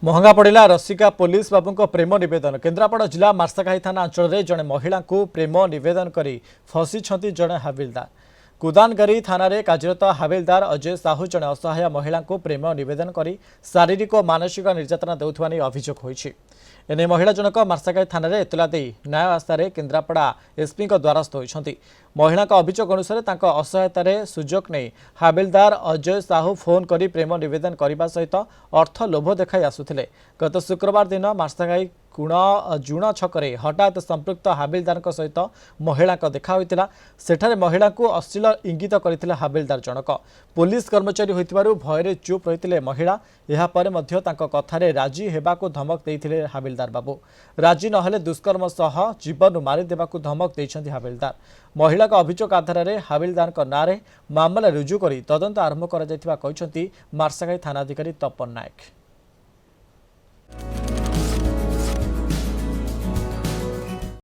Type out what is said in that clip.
महंगा पड़ा रसिका पुलिस बाबू प्रेम नवेदन केन्द्रापड़ा जिला मार्साघाई थाना अंचल जड़े महिला प्रेम नवेदन कर फसी जड़े हाबिलदार कुदानगरी थाना कार्यरत हाबिलदार अजय साहू जड़े असहाय महिला प्रेम नवेदन कर शारीरिक और मानसिक निर्यातना देउथुवा नेई अभियोग होईछि। एने महिला जनक मार्साघाई थाना एतला दे न्याय आस्था केन्द्रापड़ा एसपी द्वारस्थ होती। महिला अभियोग अनुसार असहायतार सुजोग नहीं हाबिलदार अजय साहू फोन कर प्रेम नवेदन करने सहित अर्थ लोभ देखाई आसुथिले। गत शुक्रवार दिन मार्साघाई जुण छकरे हठात संपृक्त हाबिलदार सहित महिला देखा होता। सेठारे महिला को अश्लील इंगित करथिले हाबिलदार जनक। पुलिस कर्मचारी होइतिबारु भयरे चुप रहिथिले महिला। एहा परे मध्य तांको कथारे राजी हेबाकु धमक देइथिले हाबिलदार बाबू। राजी नहेले दुष्कर्म सह जीवन मारी देबाकु धमक देइछन्ति हाबिलदार। महिला अभियोग आधार में हाबिलदार नारे मामला रुजु कर तदंत आरंभ कर मार्साघाई थानाधिकारी तपन नायक।